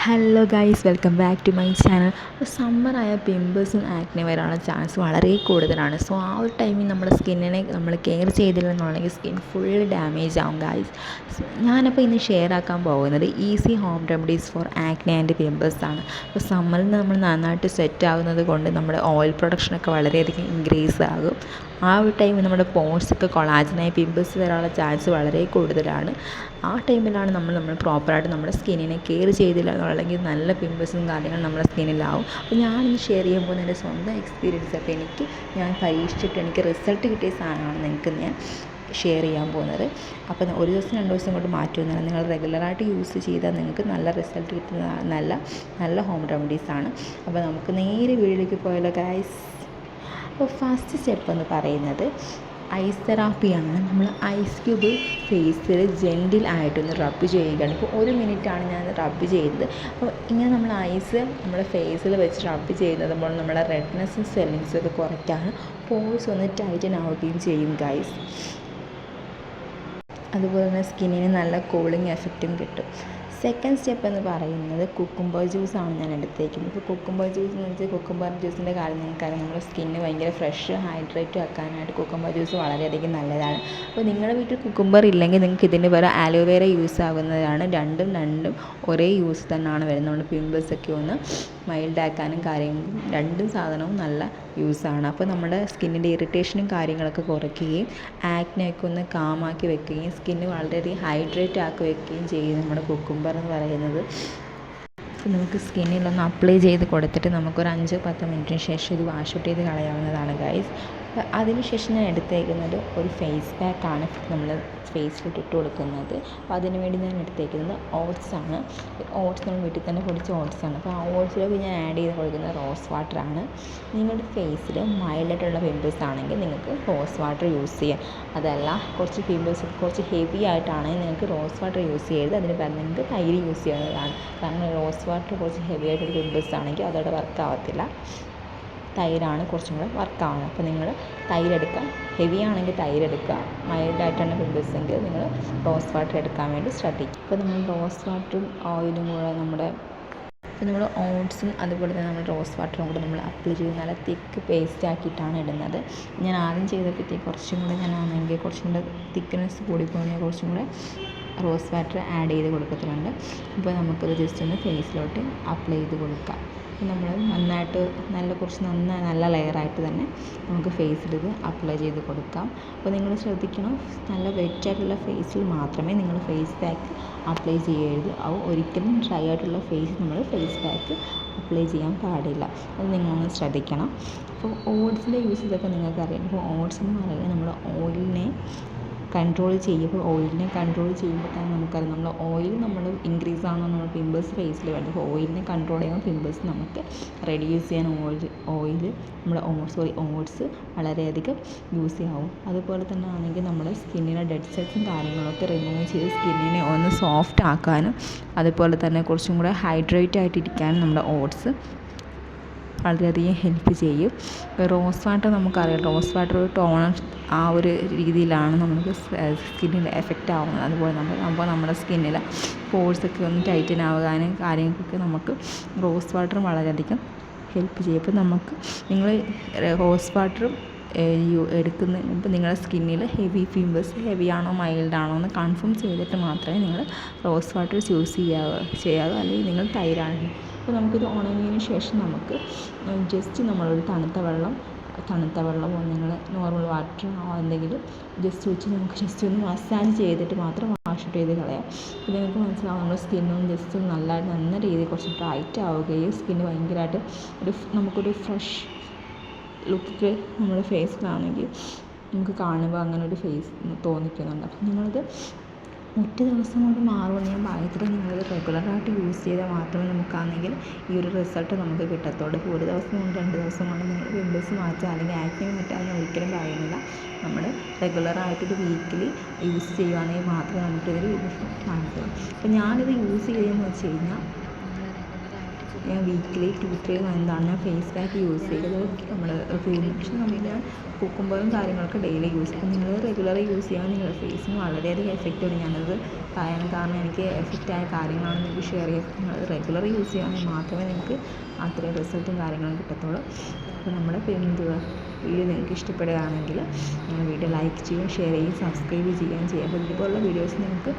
Hello guys, welcome back to my channel. അപ്പോൾ സമ്മറായ പിമ്പിൾസും acne വരാനുള്ള ചാൻസ് വളരെ കൂടുതലാണ്. സോ ആ ഒരു ടൈമിൽ നമ്മുടെ സ്കിന്നിനെ നമ്മൾ കെയർ ചെയ്തില്ലെന്നുണ്ടെങ്കിൽ സ്കിൻ ഫുൾ ഡാമേജ് ആവും ഗൈസ്. ഞാനപ്പോൾ ഇന്ന് ഷെയർ ആക്കാൻ പോകുന്നത് easy home remedies four acne and pimples ആണ്. അപ്പോൾ സമ്മറിൽ നമ്മൾ നന്നായിട്ട് സെറ്റ് ആകുന്നത് കൊണ്ട് നമ്മുടെ ഓയിൽ പ്രൊഡക്ഷനൊക്കെ വളരെയധികം ഇൻക്രീസ് ആകും. ആ ഒരു ടൈമിൽ നമ്മുടെ പോൺസൊക്കെ കൊളാജനായി പിമ്പിൾസ് വരാനുള്ള ചാൻസ് വളരെ കൂടുതലാണ്. ആ ടൈമിലാണ് നമ്മൾ പ്രോപ്പറായിട്ട് നമ്മുടെ സ്കിന്നിനെ കെയർ ചെയ്തില്ല എന്നുണ്ടെങ്കിൽ നല്ല പിമ്പിൾസും കാര്യങ്ങളും നമ്മുടെ സ്കിന്നിലാവും. അപ്പോൾ ഞാനിന്ന് ഷെയർ ചെയ്യാൻ പോകുന്ന എൻ്റെ സ്വന്തം എക്സ്പീരിയൻസ് ഒക്കെ ഞാൻ പരീക്ഷിച്ചിട്ട് എനിക്ക് റിസൾട്ട് കിട്ടിയ സാധനമാണ് നിങ്ങൾക്ക് ഞാൻ ഷെയർ ചെയ്യാൻ പോകുന്നത്. അപ്പോൾ ഒരു ദിവസം 2 ദിവസം കൊണ്ട് മാറ്റുമെന്നല്ല, നിങ്ങൾ റെഗുലറായിട്ട് യൂസ് ചെയ്താൽ നിങ്ങൾക്ക് നല്ല റിസൾട്ട് കിട്ടുന്ന നല്ല ഹോം റെമഡീസാണ്. അപ്പോൾ നമുക്ക് നേരെ വീട്ടിലേക്ക് പോയാലോ ഗൈസ്. അപ്പോൾ ഫസ്റ്റ് സ്റ്റെപ്പ് എന്ന് പറയുന്നത് ഐസ് തെറാപ്പിയാണ്. നമ്മൾ ഐസ് ക്യൂബ് ഫേസിൽ ജെൻറ്റിൽ ആയിട്ടൊന്ന് റബ്ബ് ചെയ്യുകയാണ്. ഇപ്പോൾ 1 മിനിറ്റാണ് ഞാൻ റബ്ബ് ചെയ്തത്. അപ്പോൾ ഇങ്ങനെ നമ്മൾ ഐസ് നമ്മുടെ ഫേസിൽ വെച്ച് റബ്ബ് ചെയ്യുന്നത് പോലെ നമ്മുടെ റെഡ്നെസ്സും സ്വെല്ലിങ്സും ഒക്കെ കുറയ്ക്കാനും പോഴ്സ് ഒന്ന് ടൈറ്റൻ ആവുകയും ചെയ്യും ഗൈസ്. അതുപോലെ തന്നെ സ്കിന്നിന് നല്ല കൂളിംഗ് എഫക്റ്റും കിട്ടും. സെക്കൻഡ് സ്റ്റെപ്പ് എന്ന് പറയുന്നത് കുക്കുംബർ ജ്യൂസാണ് ഞാൻ എടുത്തേക്കുന്നത്. ഇപ്പോൾ കുക്കുംബർ ജ്യൂസ് എന്ന് വെച്ചാൽ കുക്കുംബർ ജ്യൂസിൻ്റെ കാര്യം നിങ്ങൾക്കറിയാം, നമ്മുടെ സ്കിന്ന് ഭയങ്കര ഫ്രഷ് ഹൈഡ്രേറ്റ് ആക്കാനായിട്ട് കുക്കുംബർ ജ്യൂസ് വളരെയധികം നല്ലതാണ്. അപ്പോൾ നിങ്ങളുടെ വീട്ടിൽ കുക്കുംബർ ഇല്ലെങ്കിൽ നിങ്ങൾക്ക് ഇതിന് പകരം ആലോവേര യൂസ് ആകുന്നതാണ്. രണ്ടും ഒരേ യൂസ് തന്നെയാണ് വരുന്നത്. നമ്മൾ പിമ്പിൾസൊക്കെ ഒന്ന് മൈൽഡ് ആക്കാനും കാര്യങ്ങളും രണ്ടും സാധനവും നല്ല യൂസാണ്. അപ്പോൾ നമ്മുടെ സ്കിന്നിൻ്റെ ഇറിറ്റേഷനും കാര്യങ്ങളൊക്കെ കുറയ്ക്കുകയും ആക്നെയൊക്കെ ഒന്ന് കാമാക്കി വെക്കുകയും സ്കിന്ന് വളരെയധികം ഹൈഡ്രേറ്റ് ആക്കി വെക്കുകയും ചെയ്യും നമ്മുടെ കുക്കുംബർ എന്ന് പറയുന്നത്. നമുക്ക് സ്കിന്നിലൊന്ന് അപ്ലൈ ചെയ്ത് കൊടുത്തിട്ട് നമുക്കൊരു 5-10 മിനിറ്റിന് ശേഷം ഇത് വാഷ് ഔട്ട് ചെയ്ത് കളയാവുന്നതാണ് ഗൈസ്. അതിനുശേഷം ഞാൻ എടുത്തേക്കുന്നത് ഒരു ഫേസ് പാക്കാണ് നമ്മൾ ഫേസിലിട്ട് കൊടുക്കുന്നത്. അപ്പോൾ അതിന് വേണ്ടി ഞാൻ എടുത്തേക്കുന്നത് ഓട്സാണ്. ഓട്സ് നമ്മൾ വീട്ടിൽ തന്നെ പൊടിച്ച ഓട്സാണ്. അപ്പോൾ ആ ഓട്സിലേക്ക് ഞാൻ ആഡ് ചെയ്ത് കൊടുക്കുന്നത് റോസ് വാട്ടറാണ്. നിങ്ങളുടെ ഫേസിൽ മൈൽഡായിട്ടുള്ള പിമ്പിൾസ് ആണെങ്കിൽ നിങ്ങൾക്ക് റോസ് വാട്ടർ യൂസ് ചെയ്യാം. അതല്ല കുറച്ച് പിമ്പിൾസ് കുറച്ച് ഹെവി ആയിട്ടാണെങ്കിൽ നിങ്ങൾക്ക് റോസ് വാട്ടർ യൂസ് ചെയ്യരുത്. അതിന് പകരം നിങ്ങൾക്ക് തൈര് യൂസ് ചെയ്യുന്നതാണ്. കാരണം റോസ് വാട്ടർ കുറച്ച് ഹെവി ആയിട്ടൊരു പിമ്പിൾസ് ആണെങ്കിൽ അതോടെ വർക്ക് ആവത്തില്ല. തൈരാണ് കുറച്ചും കൂടെ വർക്കാവുന്നത്. അപ്പോൾ നിങ്ങൾ തൈരെടുക്കുക. ഹെവി ആണെങ്കിൽ തൈരെടുക്കുക. മൈൽഡായിട്ടാണ് പിമ്പിൾസ് എങ്കിൽ നിങ്ങൾ റോസ് വാട്ടർ എടുക്കാൻ വേണ്ടി ശ്രദ്ധിക്കുക. അപ്പോൾ നമ്മൾ റോസ് വാട്ടറും ഓയിലും കൂടെ നമ്മൾ ഓട്സും അതുപോലെ തന്നെ നമ്മൾ റോസ് വാട്ടറും കൂടെ നമ്മൾ അപ്ലൈ ചെയ്ത് നല്ല തിക്ക് പേസ്റ്റ് ആക്കിയിട്ടാണ് ഇടുന്നത്. ഞാൻ ആദ്യം ചെയ്തപ്പോഴത്തേക്ക് കുറച്ചും കൂടെ തിക്നെസ് കൂടിപ്പോയി കുറച്ചും കൂടെ റോസ് വാട്ടർ ആഡ് ചെയ്ത് കൊടുക്കത്തിലുണ്ട്. അപ്പോൾ നമുക്കത് ജസ്റ്റ് ഒന്ന് ഫേസിലോട്ട് അപ്ലൈ ചെയ്ത് കൊടുക്കാം. നമ്മൾ നന്നായിട്ട് നല്ല ലെയറായിട്ട് തന്നെ നമുക്ക് ഫേസിലിത് അപ്ലൈ ചെയ്ത് കൊടുക്കാം. അപ്പോൾ നിങ്ങൾ ശ്രദ്ധിക്കണം, നല്ല വെറ്റായിട്ടുള്ള ഫേസിൽ മാത്രമേ നിങ്ങൾ ഫേസ് പാക്ക് അപ്ലൈ ചെയ്യരുത്. ഒരിക്കലും ഡ്രൈ ആയിട്ടുള്ള ഫേസ് നമ്മൾ ഫേസ് പാക്ക് അപ്ലൈ ചെയ്യാൻ പാടില്ല. അത് നിങ്ങളൊന്ന് ശ്രദ്ധിക്കണം. അപ്പോൾ ഓട്സിൻ്റെ യൂസ് ഇതൊക്കെ നിങ്ങൾക്കറിയാം. അപ്പോൾ ഓട്സ് എന്ന് പറയുന്നത് നമ്മൾ ഓയിലിനെ കൺട്രോൾ ചെയ്യുമ്പോൾ തന്നെ നമുക്കറിയാം നമ്മൾ ഓയിൽ ഇൻക്രീസ് ആവുന്ന നമ്മൾ പിമ്പിൾസ് ഫേസിൽ വേണ്ട. അപ്പോൾ ഓയിലിനെ കൺട്രോൾ ചെയ്യുമ്പോൾ പിമ്പിൾസ് നമുക്ക് റെഡ്യൂസ് ചെയ്യാൻ ഓട്സ് വളരെയധികം യൂസ് ചെയ്യാവും. അതുപോലെ തന്നെ ആണെങ്കിൽ നമ്മുടെ സ്കിന്നിലെ ഡെഡ് സെൽസും കാര്യങ്ങളൊക്കെ റിമൂവ് ചെയ്ത് സ്കിന്നിനെ ഒന്ന് സോഫ്റ്റ് ആക്കാനും അതുപോലെ തന്നെ കുറച്ചും കൂടെ ഹൈഡ്രേറ്റ് ആയിട്ടിരിക്കാനും നമ്മുടെ ഓട്സ് വളരെയധികം ഹെൽപ്പ് ചെയ്യും. റോസ് വാട്ടർ നമുക്കറിയാം, റോസ് വാട്ടർ ഒരു ടോണർ ആ ഒരു രീതിയിലാണ് നമുക്ക് സ്കിന്നിൽ എഫക്റ്റ് ആവുന്നത്. അതുപോലെ നമ്മുടെ സ്കിന്നിൽ പോഴ്സൊക്കെ ഒന്ന് ടൈറ്റൻ ആകാനും കാര്യങ്ങൾക്കൊക്കെ നമുക്ക് റോസ് വാട്ടർ വളരെയധികം ഹെൽപ്പ് ചെയ്യും. അപ്പോൾ നിങ്ങൾ റോസ് വാട്ടറും എടുക്കുന്ന നിങ്ങളുടെ സ്കിന്നിൽ ഹെവി ആണോ മൈൽഡ് ആണോ എന്ന് കൺഫേം ചെയ്തിട്ട് മാത്രമേ നിങ്ങൾ റോസ് വാട്ടർ ചൂസ് ചെയ്യാവൂ. അല്ലെങ്കിൽ നിങ്ങൾ തൈരാണ്. അപ്പോൾ നമുക്കിത് ഉണങ്ങിയതിന് ശേഷം നമുക്ക് ജസ്റ്റ് നമ്മളൊരു തണുത്ത വെള്ളമോ നിങ്ങൾ നോർമൽ വാട്ടർ എന്തെങ്കിലും ജസ്റ്റ് വെച്ച് നമുക്ക് ജസ്റ്റ് ഒന്ന് മസാജ് ചെയ്തിട്ട് മാത്രം വാഷ് ഔട്ട് ചെയ്ത് കളയാം. അപ്പോൾ നിങ്ങൾക്ക് മനസ്സിലാവും നമ്മുടെ സ്കിന്നും ജസ്റ്റ് നല്ല രീതിയിൽ കുറച്ച് ടൈറ്റ് ആവുകയും സ്കിന്ന് ഭയങ്കരമായിട്ട് നമുക്കൊരു ഫ്രഷ് ലുക്ക് നമ്മുടെ ഫേസിലാണെങ്കിൽ നമുക്ക് കാണുമ്പോൾ അങ്ങനെ ഒരു ഫേസ് തോന്നിക്കുന്നുണ്ട്. അപ്പം നിങ്ങളത് ഒറ്റ ദിവസം കൊണ്ട് മാറുമെന്ന് ഞാൻ പറയത്തില്ല. നിങ്ങളത് റെഗുലറായിട്ട് യൂസ് ചെയ്താൽ മാത്രമേ നമുക്കാണെങ്കിൽ ഈ ഒരു റിസൾട്ട് നമുക്ക് കിട്ടത്തുള്ളൂ. ഇപ്പോൾ 1 ദിവസം കൊണ്ട് 2 ദിവസം കൊണ്ട് നിങ്ങൾ പിമ്പിൾസ് മാറ്റുക അല്ലെങ്കിൽ ആക്നെ മാറ്റുക എന്ന് ഒരിക്കലും പറയുന്നില്ല. നമ്മൾ റെഗുലറായിട്ടൊരു വീക്കിലി യൂസ് ചെയ്യുകയാണെങ്കിൽ മാത്രമേ നമുക്കിതൊരു റിസൾട്ട് കാണിക്കുള്ളൂ. അപ്പോൾ ഞാനിത് യൂസ് ചെയ്തതെന്ന് വെച്ച് കഴിഞ്ഞാൽ ഞാൻ വീക്കിലി 2-3 എന്താണ് ഞാൻ ഫേസ് പാക്ക് യൂസ് ചെയ്തത്. നമ്മൾ പക്ഷേ ഞാൻ കുക്കുംബറും കാര്യങ്ങളൊക്കെ ഡെയിലി യൂസ് ചെയ്യും. നിങ്ങൾ റെഗുലർ യൂസ് ചെയ്യാൻ നിങ്ങളുടെ ഫേസിന് വളരെയധികം എഫക്റ്റ് ഉണ്ട്. ഞാനത് പറയാൻ കാരണം എനിക്ക് എഫക്റ്റായ കാര്യങ്ങളാണ് നിങ്ങൾക്ക് ഷെയർ ചെയ്യുക. നിങ്ങൾ റെഗുലർ യൂസ് ചെയ്യുകയാണെങ്കിൽ മാത്രമേ നിങ്ങൾക്ക് അത്രയും റിസൾട്ടും കാര്യങ്ങളും കിട്ടത്തുള്ളൂ. അപ്പോൾ നമ്മുടെ വീഡിയോ നിങ്ങൾക്ക് ഇഷ്ടപ്പെടുകയാണെങ്കിൽ നിങ്ങൾ വീഡിയോ ലൈക്ക് ചെയ്യുകയും ഷെയർ ചെയ്യുകയും സബ്സ്ക്രൈബ് ചെയ്യുകയും ചെയ്യുക. അപ്പോൾ ഇതുപോലുള്ള വീഡിയോസ് നിങ്ങൾക്ക്